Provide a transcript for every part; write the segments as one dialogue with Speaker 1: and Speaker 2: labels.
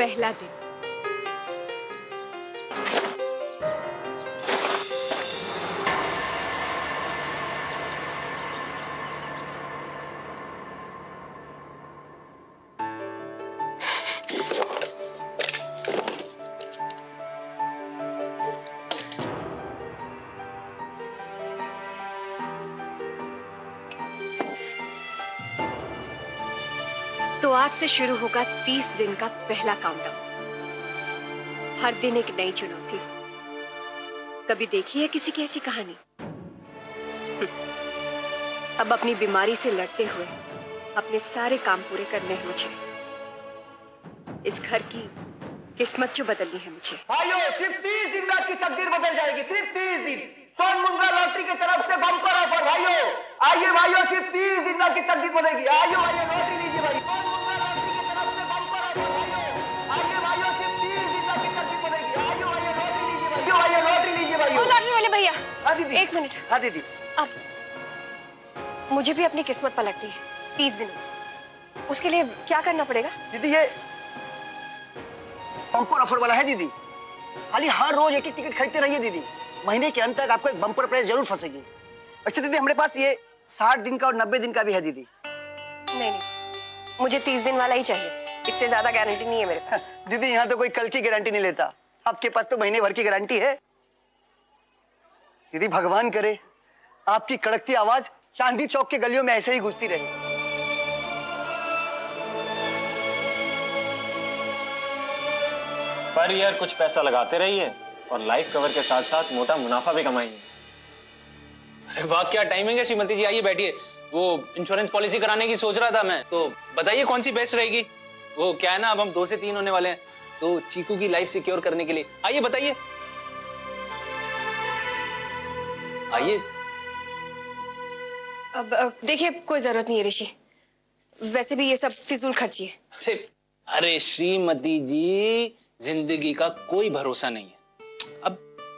Speaker 1: पहला दिन। तो आज से शुरू होगा 30 दिन का पहला काउंटडाउन। हर दिन एक नई चुनौती। कभी देखी है किसी की ऐसी कहानी? अब अपनी बीमारी से लड़ते हुए अपने सारे काम पूरे करने हैं मुझे। इस घर की किस्मत जो बदलनी है मुझे।
Speaker 2: भाइयों, सिर्फ 30 दिन में आपकी तकदीर बदल जाएगी। सिर्फ 30 दिन। स्वर्ण मुद्रा लॉटरी की तरफ से बम्पर ऑफर। भाइयों आइए, भाइयों सिर्फ 30 दिन में आपकी तकदीर बदलेगी। आइए भाइयों, लॉटरी लीजिए भाई। स्वर्ण मुद्रा लॉटरी की तरफ से बम्पर ऑफर। भाइयों आइए, भाइयों सिर्फ 30 दिन में आपकी तकदीर बदलेगी। आइए भाइयों, लॉटरी लीजिए भाई। भाइयों लॉटरी लीजिए भाई।
Speaker 1: लॉटरी वाले भैया।
Speaker 2: हाँ दीदी।
Speaker 1: एक मिनट।
Speaker 2: हाँ दीदी।
Speaker 1: अब मुझे भी अपनी किस्मत पलटनी है 30 दिन में। उसके लिए क्या करना पड़ेगा?
Speaker 2: दीदी ये बम्पर ऑफर वाला है दीदी। खाली हर रोज एक एक टिकट खरीदते रहिए दीदी। महीने के अंत तक आपको एक बम्पर प्राइस जरूर फंसेगी। अच्छा दीदी, हमारे पास ये 60 दिन का और 90 दिन का भी है दीदी।
Speaker 1: नहीं, मुझे 30 दिन वाला ही चाहिए। इससे ज्यादा गारंटी नहीं है मेरे पास।
Speaker 2: दीदी यहाँ तो कोई कल की गारंटी नहीं लेता। आपके पास तो महीने भर की गारंटी है दीदी। भगवान करे आपकी कड़कती आवाज चांदी चौक के गलियों में ऐसे ही गूंजती रहे।
Speaker 3: पर ईयर कुछ पैसा लगाते रहिए और लाइफ कवर के साथ साथ मोटा मुनाफा भी कमाइए।
Speaker 4: अरे वाह, क्या टाइमिंग है श्रीमती जी। आइए बैठिए। वो इंश्योरेंस पॉलिसी कराने की सोच रहा था मैं, तो बताइए कौन सी बेस्ट रहेगी। वो क्या है ना, अब हम 2 से 3 होने वाले हैं, तो चीकू की लाइफ सिक्योर करने के लिए आइए बताइए। आइए।
Speaker 1: अब देखिए, कोई जरूरत नहीं है ऋषि। वैसे भी ये सब फिजूल खर्ची है।
Speaker 4: अरे श्रीमती जी, जिंदगी का कोई भरोसा नहीं है। अब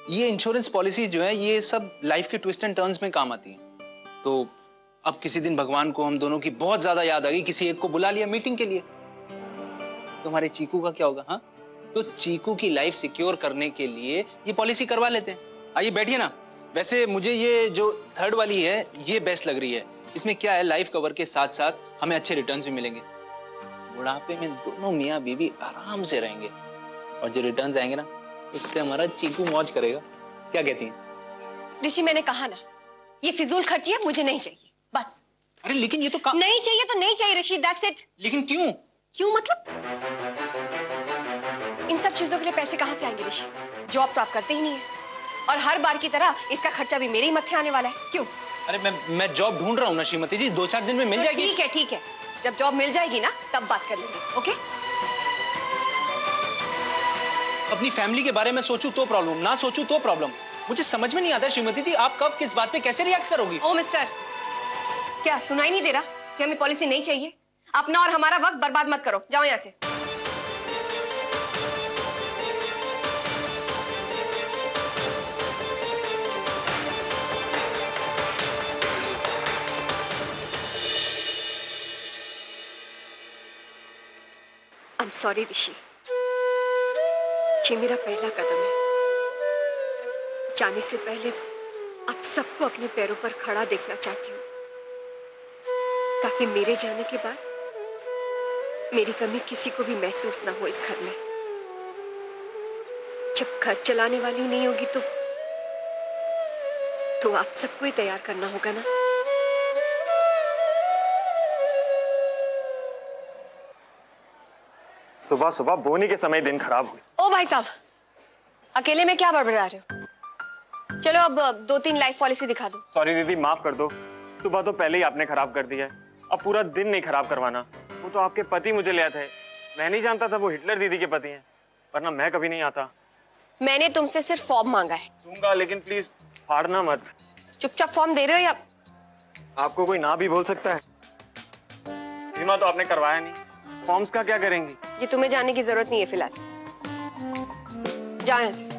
Speaker 4: ये इंश्योरेंस पॉलिसी जो है, ये सब लाइफ के ट्विस्ट एंड टर्न्स में काम आती है। तो अब किसी दिन भगवान को हम दोनों की बहुत ज्यादा याद आ गई, किसी एक को बुला लिया मीटिंग के लिए। तुम्हारे चीकू का क्या होगा? हाँ, तो चीकू की लाइफ सिक्योर करने के लिए ये पॉलिसी करवा लेते हैं। आइए बैठिए ना। वैसे मुझे ये जो 3rd वाली है ये बेस्ट लग रही है। इसमें क्या है, लाइफ कवर के साथ साथ हमें अच्छे रिटर्न्स भी मिलेंगे। बुढ़ापे में दोनों मियाँ बीवी आराम से रहेंगे और जो रिटर्न्स आएंगे ना, उससे हमारा चीकू मौज करेगा। क्या कहती हैं?
Speaker 1: ऋषि, मैंने कहा ना, ये फिजूल खर्ची है, मुझे नहीं चाहिए बस।
Speaker 4: अरे लेकिन ये तो
Speaker 1: नहीं चाहिए तो नहीं चाहिए ऋषि, दैट्स इट।
Speaker 4: लेकिन क्यों?
Speaker 1: क्यों मतलब? इन सब चीजों के लिए पैसे कहां से आएंगे ऋषि? जॉब तो आप करते ही नहीं है, और हर बार की तरह इसका खर्चा भी मेरे ही मत्थे आने वाला है। क्यों?
Speaker 4: अरे मैं जॉब ढूंढ रहा हूँ ना श्रीमती जी, 2-4 दिन में मिल जाएगी।
Speaker 1: ठीक है ठीक है, जब जॉब मिल जाएगी ना तब बात कर लेंगे। ओके?
Speaker 4: अपनी फैमिली के बारे में सोचूं तो प्रॉब्लम, ना सोचूं तो प्रॉब्लम। मुझे समझ में नहीं आता श्रीमती जी, आप कब किस बात पे कैसे रिएक्ट करोगी?
Speaker 1: ओ मिस्टर, क्या सुनाई नहीं दे रहा कि हमें पॉलिसी नहीं चाहिए? अपना और हमारा वक्त बर्बाद मत करो, जाओ यहाँ से। आई एम सॉरी ऋषि, ये मेरा पहला कदम है। जाने से पहले आप सबको अपने पैरों पर खड़ा देखना चाहती हूँ, ताकि मेरे जाने के बाद मेरी कमी किसी को भी महसूस ना हो इस घर में। जब घर चलाने वाली नहीं होगी तो आप सबको ही तैयार करना होगा ना।
Speaker 3: सुबह सुबह बोनी के समय दिन खराब हुई।
Speaker 1: ओ भाई साहब, अकेले में क्या बड़बड़ा रहे हो? चलो अब 2-3 लाइफ पॉलिसी दिखा दो।
Speaker 3: सॉरी दीदी, माफ कर दो। सुबह तो पहले ही आपने खराब कर दिया है, अब पूरा दिन नहीं खराब करवाना। वो तो आपके पति मुझे ले आए थे, मैं नहीं जानता था वो हिटलर दीदी के पति हैं, वरना मैं कभी नहीं आता।
Speaker 1: मैंने तुमसे सिर्फ फॉर्म मांगा है।
Speaker 3: दूंगा, लेकिन प्लीज फाड़ना मत।
Speaker 1: चुपचाप फॉर्म दे रहे हो या? आपको
Speaker 3: कोई ना भी बोल सकता है। बीमा तो आपने करवाया नहीं, फॉर्म्स का क्या करेंगी?
Speaker 1: ये तुम्हें जाने की जरूरत नहीं है फिलहाल, जाओ यहाँ से।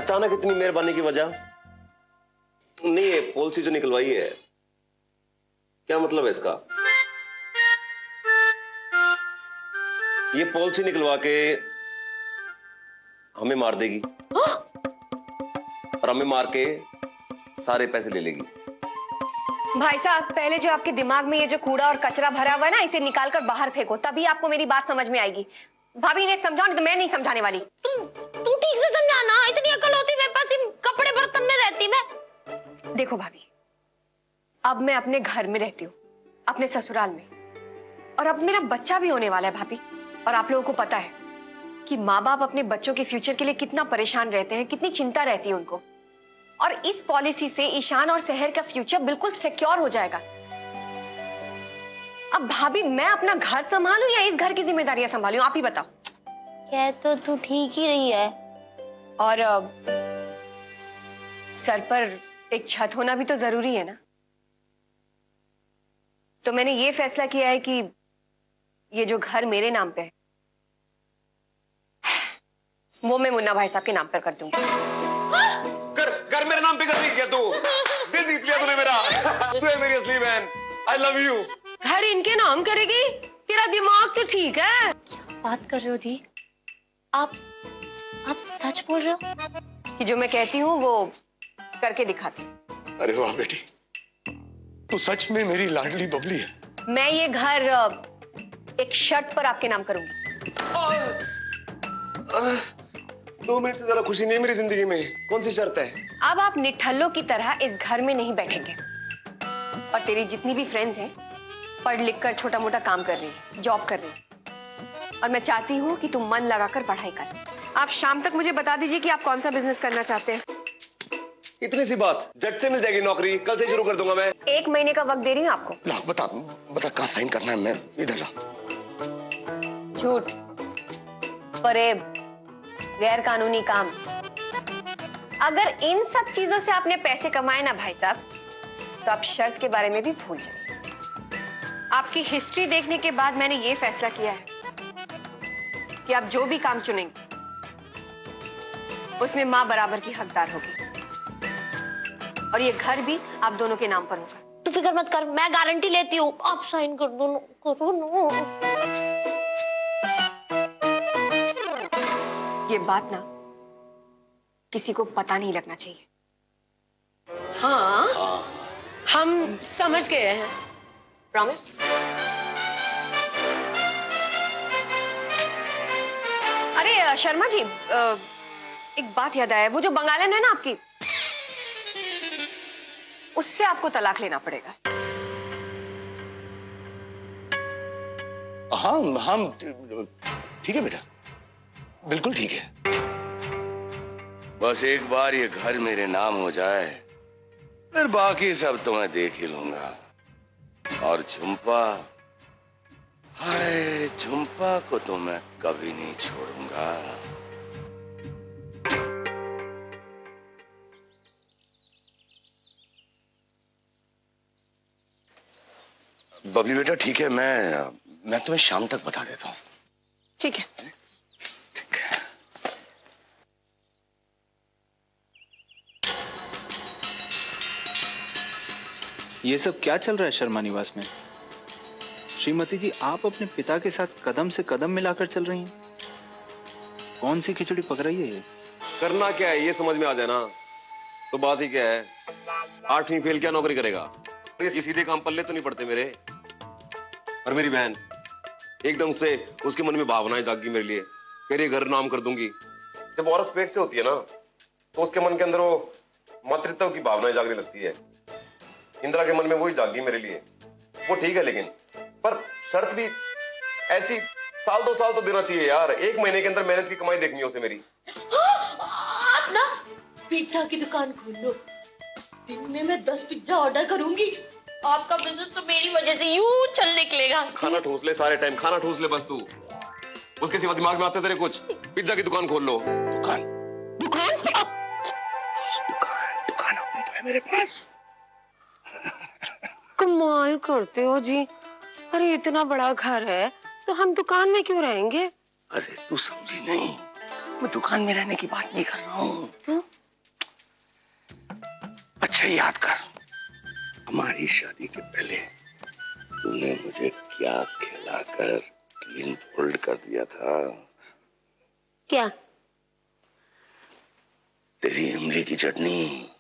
Speaker 5: अचानक इतनी मेहरबानी की वजह? नहीं, ये पॉलिसी जो निकलवाई है, क्या मतलब है इसका? ये पॉलिसी निकलवा के हमें मार देगी और हमें मार के सारे पैसे ले लेगी।
Speaker 6: भाई साहब, पहले जो आपके दिमाग में ये जो कूड़ा और कचरा भरा हुआ है ना, इसे निकाल कर बाहर फेंको, तभी आपको मेरी बात समझ में आएगी। भाभी ने समझाओ, नहीं तो मैं नहीं समझाने वाली।
Speaker 7: तू ठीक से समझाना, इतनी अकल होती मेरे पास, कपड़े बर्तन में रहती मैं।
Speaker 6: देखो भाभी, अब मैं अपने घर में रहती हूँ, अपने ससुराल में, और अब मेरा बच्चा भी होने वाला है भाभी। और आप लोगों को पता है कि माँ बाप अपने बच्चों के फ्यूचर के लिए कितना परेशान रहते हैं, कितनी चिंता रहती है उनको। और इस पॉलिसी से ईशान और शहर का फ्यूचर बिल्कुल सिक्योर हो जाएगा। अब भाभी, मैं अपना घर संभालूं या इस घर की जिम्मेदारियां संभालूं, आप ही बताओ।
Speaker 7: कह तो तू ठीक ही रही है।
Speaker 6: और सर पर एक छत होना भी तो जरूरी है ना। तो मैंने ये फैसला किया है कि ये जो घर मेरे नाम पे है, वो मैं मुन्ना भाई साहब के नाम पर कर दूंगी।
Speaker 5: घर मेरे नाम पे कर दी क्या तू? दिल जीत लिया तूने मेरा। तू है मेरी असली बहन। I love you.
Speaker 6: घर इनके नाम करेगी? तेरा दिमाग तो ठीक है।
Speaker 7: क्या बात कर रहे हो दी? आप सच बोल रहे हो?
Speaker 6: कि जो मैं कहती हूँ वो करके दिखाती हूँ।
Speaker 8: अरे वाह बेटी, तू सच में मेरी लाडली बबली है।
Speaker 6: मैं ये घर एक शर्त पर आपके नाम करूंगी।
Speaker 5: 2 मिनट से ज्यादा खुशी नहीं है मेरी जिंदगी में। कौन सी शर्त है?
Speaker 6: अब आप निठल्लों की तरह इस घर में नहीं बैठेंगे। और तेरी जितनी भी फ्रेंड्स हैं, पढ़ लिख कर छोटा मोटा काम कर रही है, जॉब कर रही है, और मैं चाहती हूँ कि तुम मन लगाकर पढ़ाई कर। आप शाम तक मुझे बता दीजिए कि आप कौन सा बिजनेस करना चाहते हैं।
Speaker 5: इतनी सी बात, झट से मिल जाएगी नौकरी। कल से शुरू कर दूंगा मैं।
Speaker 6: 1 महीने का वक्त दे रही हूँ आपको।
Speaker 8: ला बता कहाँ साइन करना है। मैं इधर ला।
Speaker 6: झूठ, फरेब, गैर कानूनी काम, अगर इन सब चीजों से आपने पैसे कमाए ना भाई साहब, तो आप शर्त के बारे में भी भूल जाइए। आपकी हिस्ट्री देखने के बाद मैंने ये फैसला किया है कि आप जो भी काम चुनेंगे उसमें माँ बराबर की हकदार होगी, और ये घर भी आप दोनों के नाम पर होगा।
Speaker 7: तू फिक्र मत कर, मैं गारंटी लेती हूँ। आप साइन कर दो, करो ना।
Speaker 6: ये बात ना किसी को पता नहीं लगना चाहिए।
Speaker 9: हाँ, हम समझ गए हैं।
Speaker 6: प्रॉमिस? अरे शर्मा जी, एक बात याद आया, वो जो बंगालन है ना आपकी, उससे आपको तलाक लेना पड़ेगा।
Speaker 8: हाँ ठीक है बेटा, बिल्कुल ठीक है।
Speaker 10: बस एक बार ये घर मेरे नाम हो जाए, फिर बाकी सब तो मैं देख ही लूंगा। और झुम्पा, हाय झुम्पा को तो मैं कभी नहीं छोड़ूंगा।
Speaker 8: बबली बेटा ठीक है, मैं तुम्हें शाम तक बता देता हूँ।
Speaker 6: ठीक है।
Speaker 8: ठीक है।
Speaker 4: ये सब क्या चल रहा है शर्मा निवास में? श्रीमती जी, आप अपने पिता के साथ कदम से कदम मिलाकर चल रही हैं। कौन सी खिचड़ी पक रही है ये?
Speaker 5: करना क्या है ये समझ में आ जाए ना, तो बात ही क्या है। 8वीं फेल क्या नौकरी करेगा? ये सीधे काम पल्ले तो नहीं पड़ते मेरे। और मेरी बहन एकदम से उसके मन में भावनाएं जागी मेरे लिए, कह रही घर नाम कर दूंगी। जब औरत पेट से होती है ना, तो उसके मन के अंदर वो मातृत्व की भावनाएं जागने लगती है। इंदिरा के मन में वही जागी मेरे लिए। वो ठीक है, लेकिन पर शर्त भी ऐसी 1-2 साल तो देना चाहिए यार। 1 महीने के अंदर मेहनत की कमाई देखनी है उसे मेरी।
Speaker 9: आप ना पिज्जा की दुकान खोल लो, दिन में मैं 10 पिज्जा ऑर्डर करूंगी।
Speaker 7: आपका बिजनेस तो मेरी वजह से यूं चल निकलेगा।
Speaker 5: खाना ठूस ले सारे टाइम, खाना ठूस ले बस तू। उसके सिवा दिमाग में आते तेरे कुछ? पिज्जा की दुकान खोल लो।
Speaker 8: दुकान अपनी तो है मेरे पास।
Speaker 9: कमाल करते हो जी। अरे इतना बड़ा घर है तो हम दुकान में क्यों रहेंगे?
Speaker 8: अरे तू समझी नहीं, मैं दुकान में रहने की बात नहीं कर रहा हूँ। अच्छा याद कर, हमारी शादी के पहले तूने मुझे क्या खिलाकर क्लीन बोल्ड कर दिया था?
Speaker 9: क्या?
Speaker 8: तेरी इमली की चटनी।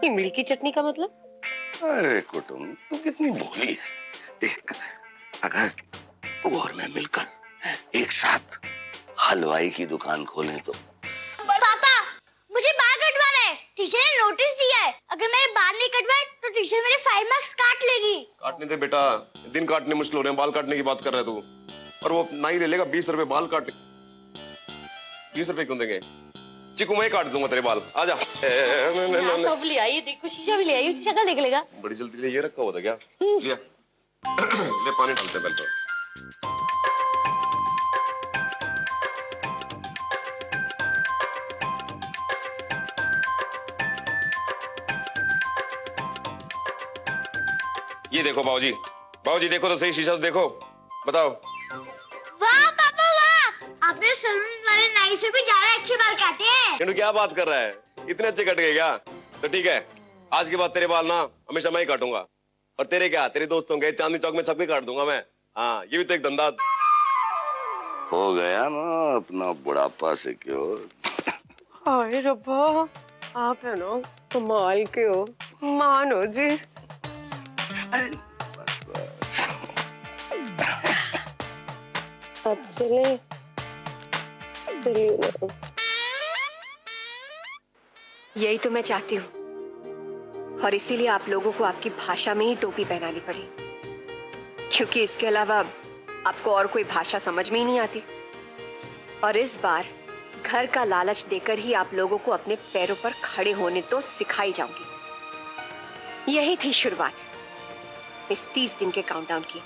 Speaker 9: इमली की चटनी का मतलब?
Speaker 8: अरे कुटुम, तू कितनी भोली है। देख, अगर तू और मैं मिलकर एक साथ हलवाई की दुकान खोलें तो।
Speaker 7: पापा, मुझे बाल कटवाना है। टीचर ने नोटिस दिया है, अगर मैंने बाल नहीं कटवाए तो टीचर मेरे 5 मार्क्स काट लेगी।
Speaker 5: काटने दे बेटा, दिन काटने मुश्किल हो रहे हैं, बाल काटने की बात कर रहा है तू। और वो नाई ले लेगा 20 रुपए बाल काटने। 20 रुपए क्यों देंगे? चिकू मैं काट दूंगा तेरे बाल, आजा।
Speaker 9: सब ले आई, देखो शीशा भी ले आई, शक्ल देख लेगा।
Speaker 5: बड़ी जल्दी ले, ये रखा हुआ था क्या? लिया। ले पानी डालते हैं पहले तो। ये देखो बाबूजी, बाबूजी देखो तो सही, शीशा तो देखो, बताओ।
Speaker 7: वाह पापा वाह, आपने सलून वाले नाई से भी ज्यादा अच्छे बाल काटे हैं।
Speaker 5: किंतु क्या बात कर रहा है, इतने अच्छे कट गए क्या? तो ठीक है, आज के बाद तेरे बाल ना हमेशा मैं ही काटूंगा। और तेरे क्या, तेरे दोस्तों के चांदनी चौक में सबके काट दूंगा मैं। हाँ, ये भी तो एक धंधा
Speaker 8: हो गया ना अपना बुढ़ापा सिक्योर।
Speaker 1: हाय रब्बा, आप है ना कमाल के हो, मान हो जी।
Speaker 9: अब चले
Speaker 1: यही तो मैं चाहती हूँ, और इसीलिए आप लोगों को आपकी भाषा में ही टोपी पहनानी पड़ी, क्योंकि इसके अलावा आपको और कोई भाषा समझ में ही नहीं आती। और इस बार घर का लालच देकर ही आप लोगों को अपने पैरों पर खड़े होने तो सिखाई जाऊंगी। यही थी शुरुआत इस 30 दिन के काउंटडाउन की।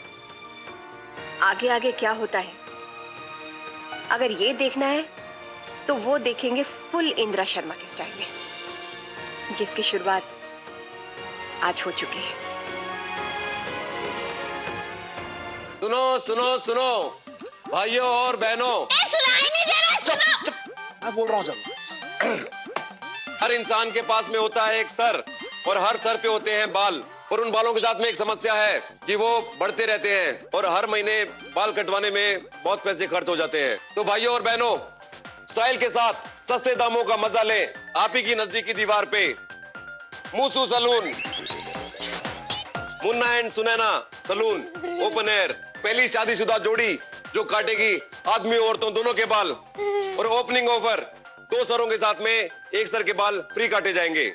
Speaker 1: आगे आगे क्या होता है, अगर ये देखना है तो वो देखेंगे फुल इंदिरा शर्मा के स्टाइल में, जिसकी शुरुआत आज हो चुकी है।
Speaker 5: सुनो सुनो सुनो भाइयों और बहनों,
Speaker 7: सुनाई नहीं दे रहा, सुनो।
Speaker 5: मैं बोल रहा हूँ जब। हर इंसान के पास में होता है एक सर, और हर सर पे होते हैं बाल, और उन बालों के साथ में एक समस्या है कि वो बढ़ते रहते हैं, और हर महीने बाल कटवाने में बहुत पैसे खर्च हो जाते हैं। तो भाइयों और बहनों, स्टाइल के साथ सस्ते दामों का मजा लें आप ही की नजदीकी दीवार पे। Musu salon, Munna and Sunaina salon, open air. पहली शादीशुदा जोड़ी जो काटेगी आदमी औरतों दोनों के बाल, और ओपनिंग ऑफर 2 सरों के साथ में 1 सर के बाल फ्री काटे जाएंगे।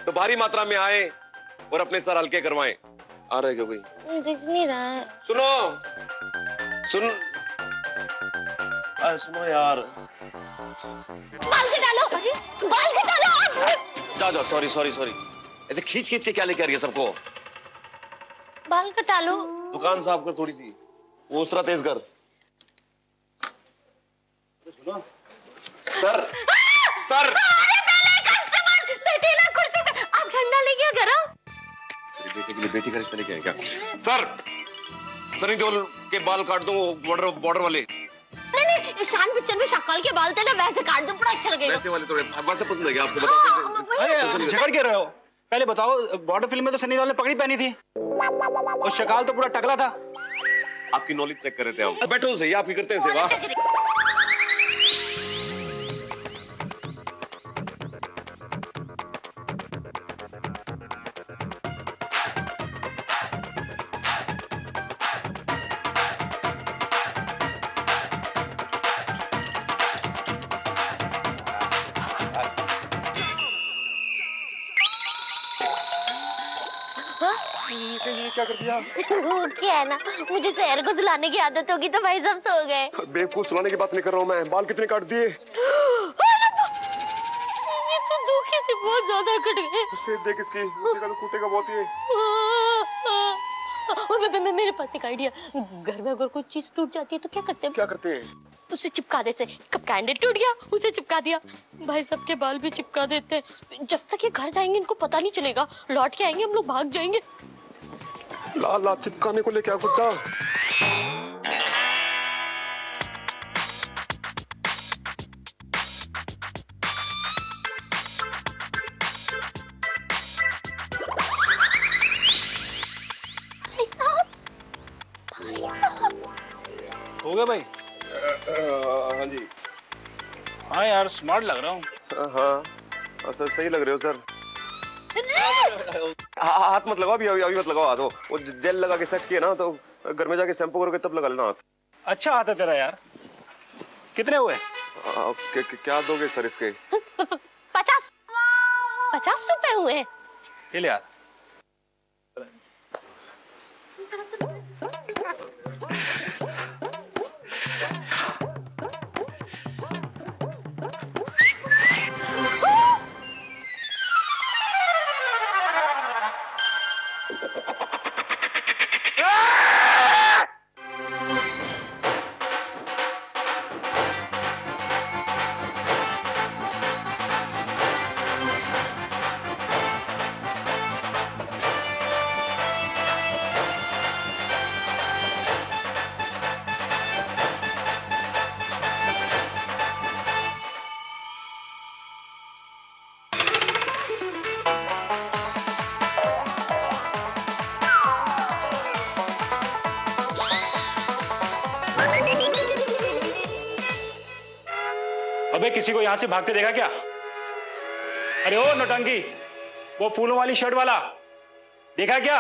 Speaker 5: तो भारी मात्रा में आए और अपने सर हल्के करवाएं। आ रहा है क्या कोई?
Speaker 7: दिख नहीं रहा है।
Speaker 5: सुनो सुनो यार,
Speaker 7: बाल कटा लो, बाल कटा लो।
Speaker 5: जा जा, सॉरी सॉरी सॉरी। ऐसे खींच खींच के क्या लेके आ रही है सबको?
Speaker 7: बाल कटा लो।
Speaker 5: दुकान साफ कर थोड़ी सी, वो उस तरह तेज कर। सर सर,
Speaker 7: कस्टमर बैठे ना कुर्सी पे, आप ठंडा लेके आ गरम।
Speaker 5: बेटे के लिए बेटी का रिश्ता लेके आए क्या? सर, सनी देओल के बाल काट दो, बॉर्डर बॉर्डर वाले।
Speaker 7: नहीं, ईशान पिक्चर में शक्ल के बाल थे ना, वैसे काट दो, बड़ा अच्छा लगेगा।
Speaker 5: वैसे वाले थोड़े वैसे पसंद है क्या आपको? बताओ।
Speaker 11: झगड़ के रहे हो, पहले बताओ। बॉर्डर फिल्म में तो सनी देओल ने पगड़ी पहनी थी, और शक्ल तो पूरा टकला था।
Speaker 5: आपकी नॉलेज चेक कर रहे थे हम। बैठो सही, आप ही करते हैं सेवा।
Speaker 8: क्या कर दिया?
Speaker 7: क्या है ना, मुझे शहर को सुलाने की आदत होगी तो भाई सब सो गए।
Speaker 5: बेवकूफ सुनाने की बात नहीं कर रहा हूँ मैं, बाल कितने काट दिए?
Speaker 7: ये तो धोखे से बहुत ज्यादा कट गए।
Speaker 5: इससे देख इसकी तो कूटेगा बहुत ही।
Speaker 9: मेरे पास एक आइडिया, घर में अगर कोई चीज टूट जाती है तो क्या करते हैं?
Speaker 5: क्या करते हैं?
Speaker 9: उसे चिपका देते हैं। कब कैंडल टूट गया, उसे चिपका दिया। भाई सबके बाल भी चिपका देते हैं। जब तक ये घर जाएंगे इनको पता नहीं चलेगा, लौट के आएंगे हम लोग भाग जाएंगे।
Speaker 5: ला ला चिपकाने को लेके आ कुत्ता।
Speaker 11: गया भाई?
Speaker 5: हाँ जी।
Speaker 11: हाँ यार, स्मार्ट लग रहा हूँ।
Speaker 5: हाँ सर, सही लग रहे हो सर। हाथ मत लगाओ, अभी अभी अभी मत लगाओ हाथ। वो जेल लगा के सेट किए ना, तो घर में जाके शैम्पू करोगे तब लगा लेना हाथ।
Speaker 11: अच्छा हाथ है तेरा यार। कितने हुए?
Speaker 5: क्या दोगे सर इसके?
Speaker 9: 50 रुपए हुए।
Speaker 11: ये ले यार। अबे किसी को यहां से भागते देखा क्या? अरे ओ नौटंकी, वो फूलों वाली शर्ट वाला देखा क्या?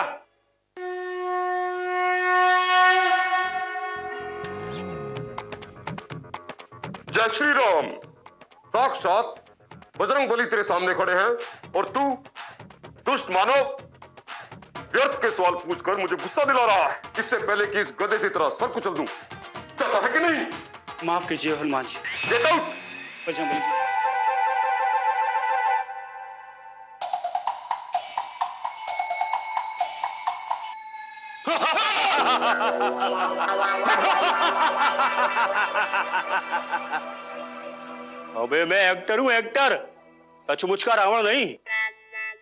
Speaker 5: जय श्री राम। साक्षात बजरंगबली तेरे सामने खड़े हैं और तू दुष्ट मानव व्यर्थ के सवाल पूछकर मुझे गुस्सा दिला रहा है। इससे पहले कि इस गधे से तेरा सर कुचल दूं, चाहता है कि नहीं?
Speaker 11: माफ कीजिए हनुमान जी।
Speaker 5: Get out.
Speaker 11: बजरंगबली जी। अबे मैं एक्टर हूं, एक्टर। सचमुच का रावण नहीं।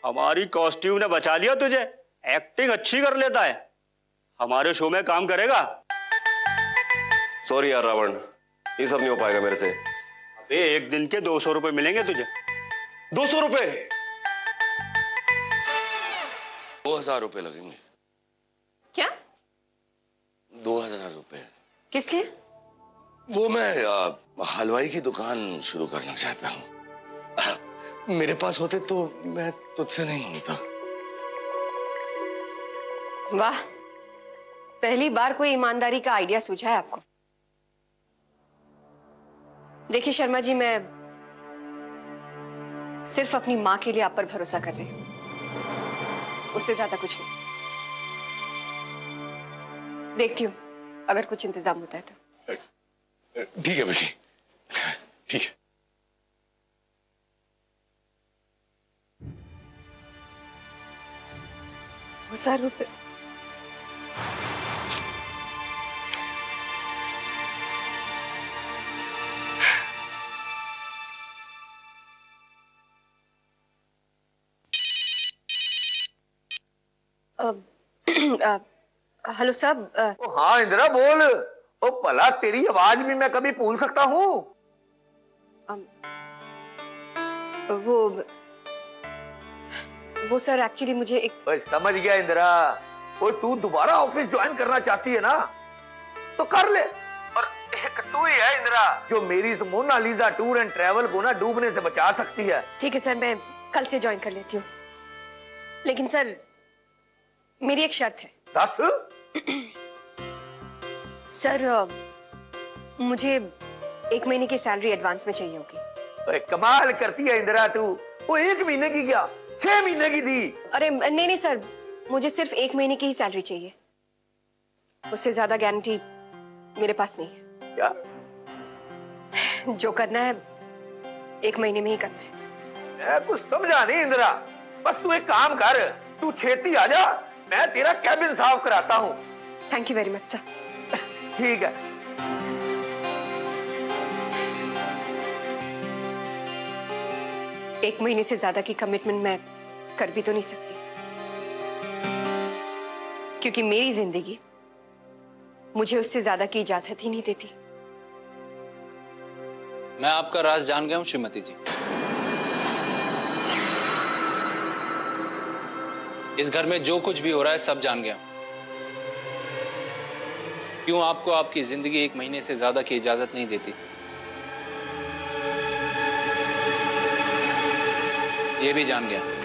Speaker 11: हमारी कॉस्ट्यूम ने बचा लिया तुझे। एक्टिंग अच्छी कर लेता है, हमारे शो में काम करेगा।
Speaker 5: सॉरी यार रावण, ये सब नहीं हो पाएगा मेरे से।
Speaker 11: अबे एक दिन के 200 रुपए मिलेंगे तुझे।
Speaker 5: 200 रुपए?
Speaker 10: 2000 रुपए लगेंगे।
Speaker 6: क्या?
Speaker 10: 2000 रुपए।
Speaker 6: किस लिए?
Speaker 10: वो मैं हलवाई की दुकान शुरू करना चाहता हूँ। मेरे पास होते तो मैं तुझसे नहीं मांगता।
Speaker 6: वाह, पहली बार कोई ईमानदारी का आइडिया सूझा है आपको। देखिए शर्मा जी, मैं सिर्फ अपनी मां के लिए आप पर भरोसा कर रही हूं, उससे ज्यादा कुछ नहीं। देखती हूं अगर कुछ इंतजाम होता है तो।
Speaker 10: ठीक है बेटी, ठीक है।
Speaker 6: ₹1000। हेलो साहब।
Speaker 2: हाँ इंदिरा बोल। ओ भला तेरी आवाज भी मैं कभी भूल सकता हूँ?
Speaker 6: वो सर एक्चुअली मुझे एक।
Speaker 2: ओए समझ गया इंदिरा। ओ तू दोबारा ऑफिस ज्वाइन करना चाहती है ना, तो कर ले। और एक तू ही है इंदिरा जो मेरी इस मोनालिसा टूर एंड ट्रैवल को ना डूबने से बचा सकती है।
Speaker 6: ठीक है सर, मैं कल से ज्वाइन कर लेती हूँ, लेकिन सर मेरी एक शर्त है।
Speaker 2: दस?
Speaker 6: सर मुझे 1 महीने की सैलरी एडवांस में चाहिए होगी।
Speaker 2: ओए कमाल करती है इंदिरा तू। वो 1 महीने की क्या, 6 महीने की थी।
Speaker 6: अरे नहीं सर, मुझे सिर्फ 1 महीने की ही सैलरी चाहिए, उससे ज्यादा गारंटी मेरे पास नहीं है।
Speaker 2: क्या?
Speaker 6: जो करना है 1 महीने में ही करना है।
Speaker 2: मैं कुछ समझा नहीं इंदिरा। बस तू एक काम कर, तू छेती आ जा, मैं तेरा कैबिन साफ कराता हूँ।
Speaker 6: Thank you very much sir.
Speaker 2: ठीक है।
Speaker 6: एक महीने से ज्यादा की कमिटमेंट मैं कर भी तो नहीं सकती, क्योंकि मेरी जिंदगी मुझे उससे ज्यादा की इजाजत ही नहीं देती।
Speaker 4: मैं आपका राज जान गया हूं श्रीमती जी। इस घर में जो कुछ भी हो रहा है सब जान गया हूं। क्यों आपको आपकी जिंदगी 1 महीने से ज्यादा की इजाजत नहीं देती? ये भी जान गया।